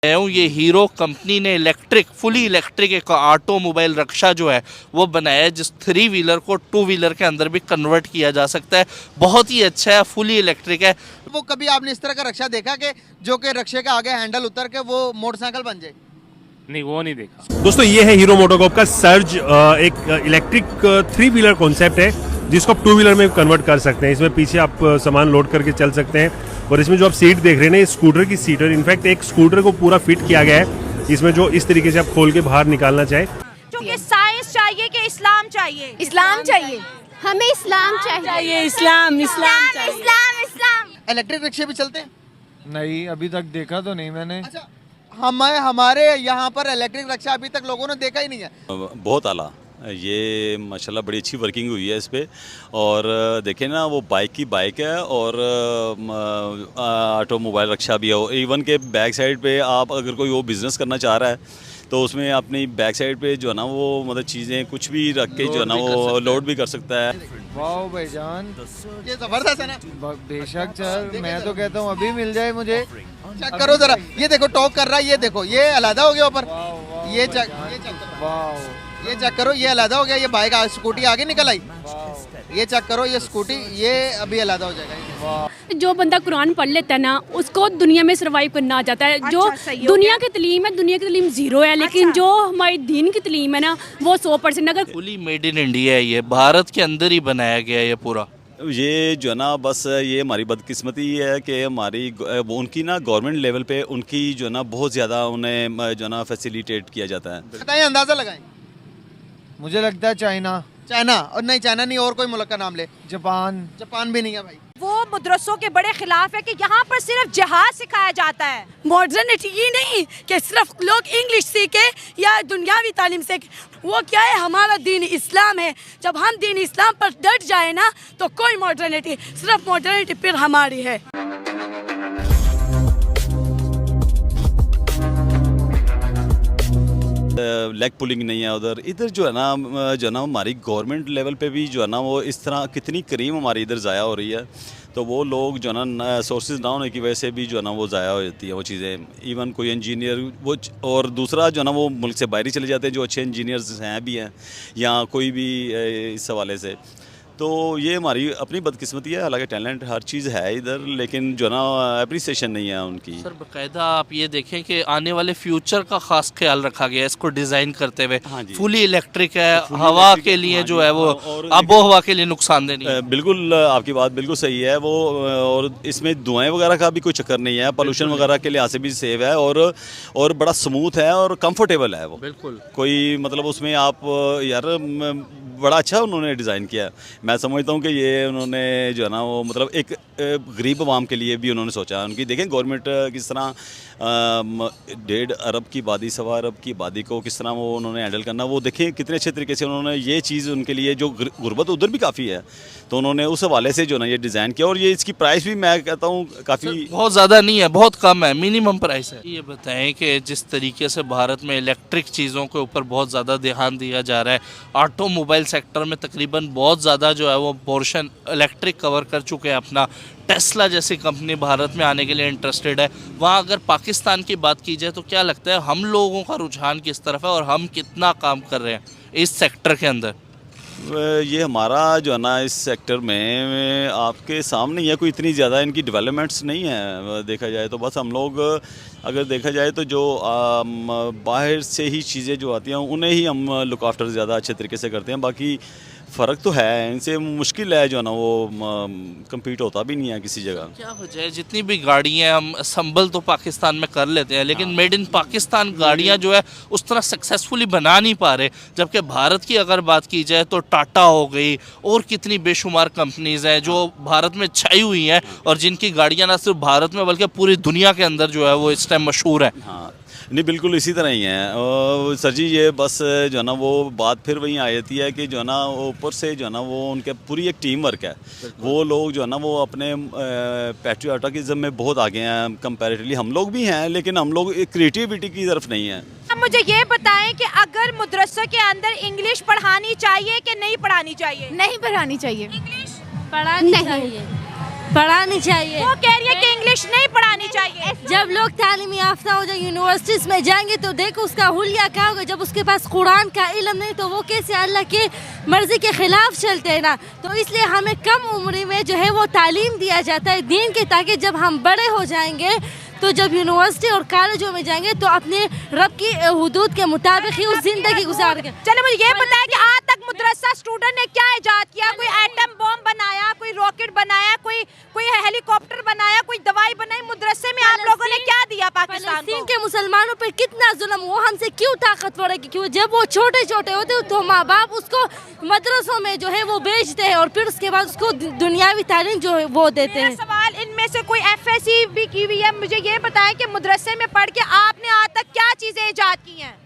हूँ ये hero company ने फुली इलेक्ट्रिक एक ऑटोमोबाइल रक्षा जो है वो बनाया है, जिस 3 व्हीलर को 2 व्हीलर के अंदर भी कन्वर्ट किया जा सकता है। बहुत ही अच्छा है, फुली इलेक्ट्रिक है। वो कभी आपने इस तरह का रक्षा देखा कि जो कि रक्षे के आगे हैंडल उतर के वो मोटरसाइकिल बन जाए? नहीं, वो नहीं देखा। दोस्तों ये है हीरो मोटोकॉर्प का सर्ज, एक इलेक्ट्रिक 3 व्हीलर कॉन्सेप्ट है जिसको आप 2 व्हीलर में कन्वर्ट कर सकते हैं। इसमें पीछे आप सामान लोड करके चल सकते हैं और इसमें जो आप सीट देख रहे हैं ना, ये स्कूटर की सीट है। इनफैक्ट एक स्कूटर को पूरा फिट किया गया है इसमें, जो इस तरीके से आप खोल के बाहर निकालना चाहे। क्योंकि साइंस चाहिए कि इस्लाम चाहिए? इस्लाम चाहिए, हमें इस्लाम चाहिए। इस्लाम चाहिए। इलेक्ट्रिक रिक्शे भी चलते हैं? नहीं, अभी तक देखा तो नहीं मैंने। अच्छा, हमारे यहाँ पर इलेक्ट्रिक रिक्शा अभी तक लोगों ने देखा ही नहीं है। बहुत आला, ये माशाल्लाह बड़ी अच्छी वर्किंग हुई है इस पे। और देखें ना, वो बाइक की बाइक है और ऑटोमोबाइल रक्षा भी है। इवन के बैक साइड पे आप अगर कोई वो बिज़नेस करना चाह रहा है तो उसमें अपनी बैक साइड पे जो है ना वो मतलब चीज़ें कुछ भी रख के जो है ना वो लोड भी कर सकता है। वाह भाईजान, ये जबरदस्त है ना? बेशक सर, मैं तो कहता हूँ अभी मिल जाए मुझे। चेक करो जरा, ये देखो टॉक कर रहा है, ये देखो ये अलहदा हो गया ऊपर। ये चेक करो, ये अलहदा हो गया। ये बाइक स्कूटी आगे निकल आई। ये चेक करो, ये स्कूटी ये अभी अलहदा हो जाएगा। जो बंदा कुरान पढ़ लेता है ना, उसको दुनिया में सरवाइव करना आ जाता है। जो दुनिया की तलीम है, दुनिया की तलीम 0 है, लेकिन जो हमारी दीन की तलीम है ना, वो 100%। अगर फुली मेड इन इंडिया है, ये भारत के अंदर ही बनाया गया है ये पूरा। ये जो है ना बस ये हमारी बदकिस्मती है कि उनकी ना गवर्नमेंट लेवल पे उनकी जो है ना बहुत ज़्यादा उन्हें जो है ना फैसिलिटेट किया जाता है। बताइए, अंदाजा लगाएं। मुझे लगता है चाइना, और नहीं चाइना नहीं, और कोई मुल्क का नाम ले। जापान भी नहीं है भाई। वो मदरसों के बड़े खिलाफ है कि यहाँ पर सिर्फ जिहाद सिखाया जाता है। मॉडर्निटी ये नहीं कि सिर्फ लोग इंग्लिश सीखे या दुनियावी तालीम सीखे। वो क्या है, हमारा दीन इस्लाम है। जब हम दीन इस्लाम पर डट जाए ना तो कोई मॉडर्निटी, सिर्फ मॉडर्निटी फिर हमारी है। लेग पुलिंग नहीं है उधर। इधर जो है ना हमारी गवर्नमेंट लेवल पे भी जो है ना वो इस तरह कितनी करीम हमारी इधर ज़ाया हो रही है, तो वो लोग जो है ना सोर्सेज ना होने की वजह से भी जो है ना वो ज़ाया हो जाती है वो चीज़ें। इवन कोई इंजीनियर वो और दूसरा जो है ना वो मुल्क से बाहर ही चले जाते हैं जो अच्छे इंजीनियर्स हैं भी हैं या कोई भी इस हवाले से। तो ये हमारी अपनी बदकिस्मती है। हालांकि टैलेंट हर चीज़ है इधर, लेकिन जो ना अप्रिसिएशन नहीं है उनकी। सर बाकायदा आप ये देखें कि आने वाले फ्यूचर का खास ख्याल रखा गया है इसको डिज़ाइन करते हुए। हाँ जी, फुली इलेक्ट्रिक है, हवा के लिए हाँ जो है वो आबो हवा के लिए नुकसानदेह नहीं है। बिल्कुल आपकी बात बिल्कुल सही है वो। और इसमें धुएँ वगैरह का भी कोई चक्कर नहीं है, पोल्यूशन वगैरह के लिहाज से भी सेव है और बड़ा स्मूथ है और कंफर्टेबल है वो। बिल्कुल कोई मतलब उसमें आप यार बड़ा अच्छा उन्होंने डिज़ाइन किया है। मैं समझता हूँ कि ये उन्होंने जो है ना वो मतलब एक गरीब आवाम के लिए भी उन्होंने सोचा है। उनकी देखें गवर्नमेंट किस तरह 1.5 अरब की आबादी, 1.25 अरब की आबादी को किस तरह वो उन्होंने हैंडल करना, वो देखें कितने अच्छे तरीके से उन्होंने ये चीज़ उनके लिए, जो गुर्बत उधर भी काफ़ी है, तो उन्होंने उस हवाले से जो ना ये डिज़ाइन किया। और ये इसकी प्राइस भी मैं कहता हूँ काफ़ी बहुत ज़्यादा नहीं है, बहुत कम है, मिनिमम प्राइस है। ये बताएं कि जिस तरीके से भारत में इलेक्ट्रिक चीज़ों के ऊपर बहुत ज़्यादा ध्यान दिया जा रहा है, ऑटोमोबाइल सेक्टर में तकरीबन बहुत ज़्यादा जो है वो पोर्शन इलेक्ट्रिक कवर कर चुके हैं अपना। टेस्ला जैसी कंपनी भारत में आने के लिए इंटरेस्टेड है। वहाँ अगर पाकिस्तान की बात की जाए तो क्या लगता है हम लोगों का रुझान किस तरफ है और हम कितना काम कर रहे हैं इस सेक्टर के अंदर? ये हमारा जो है ना इस सेक्टर में आपके सामने है, कोई इतनी ज़्यादा इनकी डेवलपमेंट्स नहीं है देखा जाए तो। बस हम लोग अगर देखा जाए तो जो बाहर से ही चीज़ें जो आती हैं उन्हें ही हम लुक आफ्टर ज़्यादा अच्छे तरीके से करते हैं। बाकी फ़र्क तो है, इनसे मुश्किल है जो है ना वो कम्पीट होता भी नहीं है किसी जगह। क्या वजह है, जितनी भी गाड़ियाँ हम असम्बल तो पाकिस्तान में कर लेते हैं, लेकिन मेड इन पाकिस्तान गाड़ियाँ जो है उस तरह सक्सेसफुली बना नहीं पा रहे। जबकि भारत की अगर बात की जाए तो टाटा हो गई और कितनी बेशुमार कंपनीज़ हैं जो भारत में छाई हुई हैं और जिनकी गाड़ियाँ ना सिर्फ भारत में बल्कि पूरी दुनिया के अंदर जो है वो इस टाइम मशहूर है। हाँ नहीं, बिल्कुल इसी तरह ही है सर जी। ये बस जो है ना वो बात फिर वहीं आ जाती है कि जो है ना ऊपर से जो है ना वो उनके पूरी एक टीम वर्क है। वो लोग जो है ना वो अपने पैट्रियोटिज्म में बहुत आगे हैं कंपैरेटिवली। हम लोग भी हैं, लेकिन हम लोग क्रिएटिविटी की तरफ नहीं है। अब मुझे ये बताएं कि अगर मदरसों के अंदर इंग्लिश पढ़ानी चाहिए कि नहीं पढ़ानी चाहिए? नहीं पढ़ानी चाहिए, इंग्लिश पढ़ानी चाहिए। पढ़ानी चाहिए। वो कह रही है कि इंग्लिश नहीं पढ़ानी चाहिए। जब लोग तालीमी याफ्ता हो जाए यूनिवर्सिटीज में जाएंगे तो देखो उसका हुलिया क्या होगा। जब उसके पास कुरान का इल्म नहीं तो वो कैसे अल्लाह के मर्जी के खिलाफ चलते हैं ना। तो इसलिए हमें कम उम्र में जो है वो तालीम दिया जाता है दीन के, ताकि जब हम बड़े हो जाएंगे तो जब यूनिवर्सिटी और कॉलेजों में जाएंगे तो अपने रब की हुदूद के मुताबिक ही उस जिंदगी गुजारेंगे। चलो मुझे ये बताया कि आज तक मदरसा स्टूडेंट ने क्या इजाद किया? कोई एटम बॉम्ब बनाया, कोई रॉकेट बनाया, कोई हेलीकॉप्टर बनाया, कोई दवाई बनाई? मदरसे में आप लोगों ने क्या दिया पाकिस्तान फलस्तीन के मुसलमानों पर कितना जुल्म, वो हमसे क्यों ताकतवर है? क्यों जब वो छोटे छोटे होते तो माँ बाप उसको मदरसों में जो है वो भेजते हैं और फिर उसके बाद उसको दुनियावी तालीम जो है वो देते हैं। सवाल, इनमें से कोई FSC भी की हुई है? मुझे ये बताएं कि मदरसे में पढ़ के आपने आज तक क्या चीजें इजाद की हैं?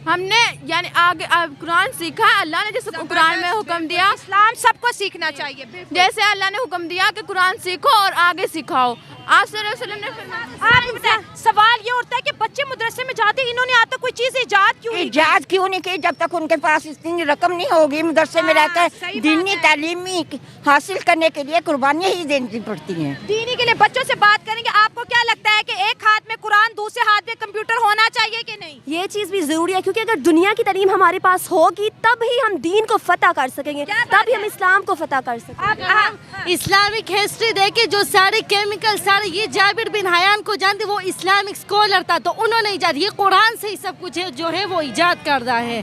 हमने यानी आगे कुरान सीखा। अल्लाह ने जैसे कुरान में हुक्म दिया, इस्लाम सबको सीखना चाहिए। जैसे अल्लाह ने हुक्म दिया कि कुरान सीखो और आगे सिखाओ। आप सल्लल्लाहु अलैहि वसल्लम ने फरमाया। सवाल ये उठता है कि बच्चे मदरसे में जाते, इन्होंने आज तक कोई चीज इजाद क्यों नहीं की? जब तक उनके पास इतनी रकम नहीं होगी मदरसे में रहकर दीनी तालीमी हासिल करने के लिए कुर्बानियाँ ही देनी पड़ती हैं। दीनी के लिए बच्चों से बात करेंगे। आपको क्या लगता है कि एक हाथ में कुरान दूसरे हाथ में कंप्यूटर होना चाहिए कि नहीं? ये चीज भी जरूरी है, क्योंकि अगर दुनिया की तालीम हमारे पास होगी तब ही हम दीन को फतह कर सकेंगे, तब ही हम इस्लाम को फतह कर सकेंगे। इस्लामिक हिस्ट्री देखे जो सारे केमिकल सारे, ये जाबिर बिन हयान को जानते, वो इस्लामिक स्कॉलर था तो उन्होंने इजाद, ये कुरान से ही सब कुछ है जो है वो इजाद कर रहा है।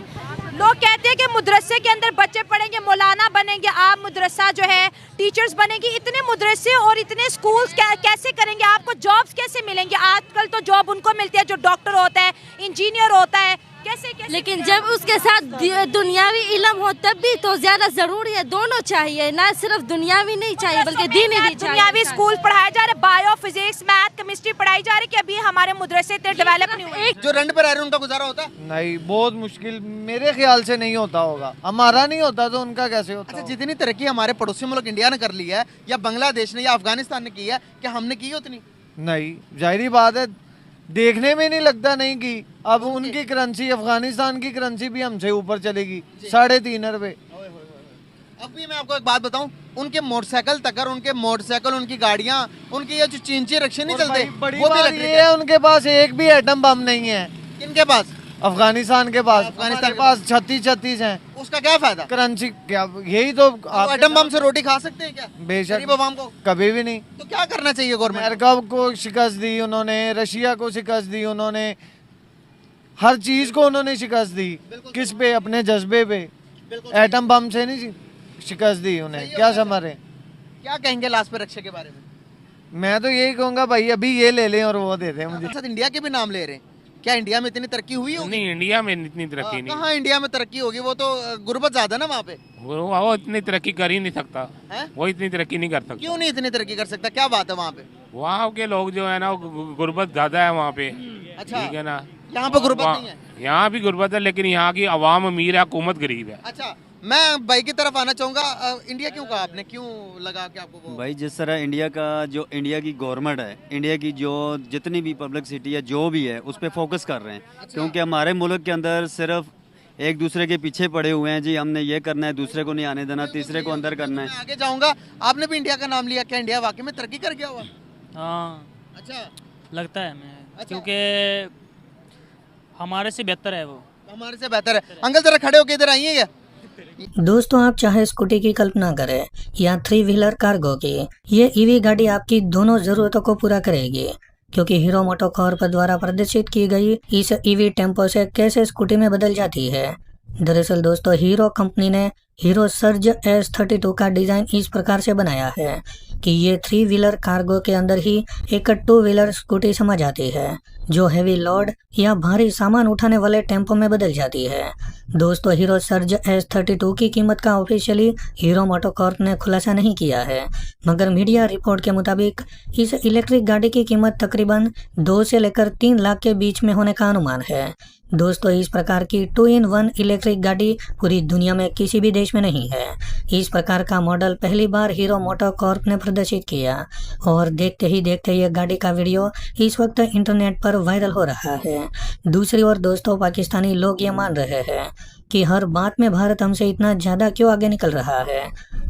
लोग कहते हैं कि मदरसे के अंदर बच्चे पढ़ेंगे मौलाना बनेंगे, आप मदरसा जो है टीचर्स बनेंगे। इतने मदरसे और इतने स्कूल्स कैसे करेंगे? आपको जॉब्स कैसे मिलेंगे? आजकल तो जॉब उनको मिलती है जो डॉक्टर होता है, इंजीनियर होता है। कैसे लेकिन जब उसके साथ दुनियावी इल्म हो तब भी तो ज्यादा जरूरी है। दोनों चाहिए, ना सिर्फ दुनियावी नहीं चाहिए बल्कि दीनी भी चाहिए। दुनियावी स्कूल पढ़ाया जा रहा है, बायो, फिजिक्स, मैथ, केमिस्ट्री पढ़ाई जा रही है कि अभी हमारे मदरसे इतने डेवलप नहीं हुए? जो रेंट पे रह रहे हैं उनका गुजारा होता है? नहीं, बहुत मुश्किल, मेरे ख्याल से नहीं होता होगा। हमारा नहीं होता तो उनका कैसे होता? अच्छा, जितनी तरक्की हमारे पड़ोसी मुल्क इंडिया ने कर ली है या बांग्लादेश ने या अफगानिस्तान ने की है, क्या हमने की उतनी? नहीं, जाहिर बात है, देखने में नहीं लगता नहीं की। अब उनकी करेंसी, अफगानिस्तान की करेंसी भी हमसे ऊपर चलेगी 3.5 अरब। अब भी मैं आपको एक बात बताऊं, उनके मोटरसाइकिल तक, उनके मोटरसाइकिल, उनकी गाड़ियां, उनके ये जो चींची रिक्शे नहीं चलते, बड़ी बात ये है उनके पास एक भी एटम बम नहीं है। किनके पास? अफगानिस्तान के पास। अफगानिस्तान के पास 36 हैं। उसका क्या फायदा? करेंसी क्या, यही तो एटम बम से रोटी खा सकते हैं क्या? बेशक, आवाम को कभी भी नहीं। तो क्या करना चाहिए गवर्नमेंट? अमेरिका को शिकस्त दी उन्होंने, रशिया को शिकस्त दी उन्होंने, हर चीज को उन्होंने शिकस्त दी। किस पे? अपने जज्बे पे। एटम बम से नहीं शिकस्त दी उन्हें। क्या समझ रहे? क्या कहेंगे लास्ट पे रक्षा के बारे में? मैं तो यही कहूँगा भाई अभी ये ले लें और वो दे दें मुझे। इंडिया के भी नाम ले रहे हैं, क्या इंडिया में इतनी तरक्की हुई होगी? नहीं, इंडिया में इतनी तरक्की नहीं। कहाँ इंडिया में तरक्की होगी? वो तो गुर्बत ज्यादा ना वहाँ पे। वो इतनी तरक्की कर ही नहीं सकता है? वो इतनी तरक्की नहीं कर सकता। क्यों नहीं इतनी तरक्की कर सकता? क्या बात है वहाँ पे? वहाँ के लोग जो है ना, गुर्बत ज्यादा है वहाँ पे। अच्छा, ठीक है ना? यहाँ पे गुर्बत नहीं है? यहाँ भी गुर्बत है, लेकिन यहाँ की आवाम अमीर है, हुकूमत गरीब है। अच्छा, मैं भाई की तरफ आना चाहूँगा। इंडिया क्यों कहा आपने, क्यों लगा कि आपको वो? भाई जिस तरह इंडिया का जो इंडिया की गवर्नमेंट है, इंडिया की जो जितनी भी पब्लिक सिटी है जो भी है उस पर फोकस कर रहे हैं। अच्छा। क्योंकि हमारे मुल्क के अंदर सिर्फ एक दूसरे के पीछे पड़े हुए हैं जी, हमने ये करना है, दूसरे को नहीं आने देना, तीसरे को अंदर करना है। आगे जाऊँगा। आपने भी इंडिया का नाम लिया, क्या इंडिया वाकई में तरक्की कर गया हुआ? हाँ, अच्छा लगता है हमें, क्योंकि हमारे से बेहतर है वो। हमारे से बेहतर है। अंकल जरा खड़े होके इधर आइए। दोस्तों, आप चाहे स्कूटी की कल्पना करें या 3 व्हीलर कार्गो की, ये ईवी गाड़ी आपकी दोनों जरूरतों को पूरा करेगी। क्योंकि हीरो मोटोकॉर्प द्वारा प्रदर्शित की गई इस ईवी टेम्पो से कैसे स्कूटी में बदल जाती है। दरअसल दोस्तों, हीरो कंपनी ने हीरो सर्ज S32 का डिजाइन इस प्रकार से बनाया है कि ये 3 व्हीलर कार्गो के अंदर ही एक 2 व्हीलर स्कूटी समझ जाती है, जो हैवी लोड या भारी सामान उठाने वाले टेम्पो में बदल जाती है। दोस्तों, हीरो सर्ज S32 की कीमत का ऑफिशियली हीरो मोटोकॉर्प ने खुलासा नहीं किया है, मगर मीडिया रिपोर्ट के मुताबिक इस इलेक्ट्रिक गाड़ी की कीमत तकरीबन 2 से लेकर 3 लाख के बीच में होने का अनुमान है। दोस्तों, इस प्रकार की 2-in-1 इलेक्ट्रिक गाड़ी पूरी दुनिया में किसी भी देश में नहीं है। इस प्रकार का मॉडल पहली बार हीरो मोटोकॉर्प ने प्रदर्शित किया और देखते ही देखते ये गाड़ी का वीडियो इस वक्त इंटरनेट पर वायरल हो रहा है। दूसरी ओर दोस्तों, पाकिस्तानी लोग ये मान रहे हैं कि हर बात में भारत हमसे इतना ज़्यादा क्यों आगे निकल रहा है।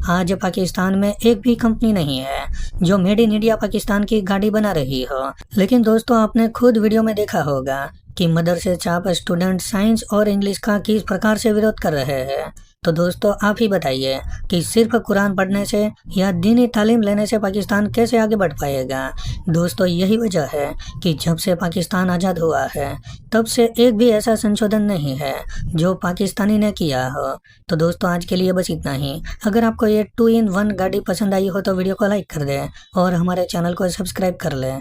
आज पाकिस्तान में एक भी कंपनी नहीं है जो मेड इन इंडिया पाकिस्तान की गाड़ी बना रही हो। लेकिन दोस्तों, आपने खुद वीडियो में देखा होगा कि मदरसे छाप स्टूडेंट साइंस और इंग्लिश का किस प्रकार से विरोध कर रहे हैं। तो दोस्तों, आप ही बताइए कि सिर्फ कुरान पढ़ने से या दीनी तालीम लेने से पाकिस्तान कैसे आगे बढ़ पाएगा। दोस्तों, यही वजह है कि जब से पाकिस्तान आज़ाद हुआ है तब से एक भी ऐसा संशोधन नहीं है जो पाकिस्तानी ने किया हो। तो दोस्तों, आज के लिए बस इतना ही। अगर आपको ये 2-in-1 गाड़ी पसंद आई हो तो वीडियो को लाइक कर दें और हमारे चैनल को सब्सक्राइब कर लें।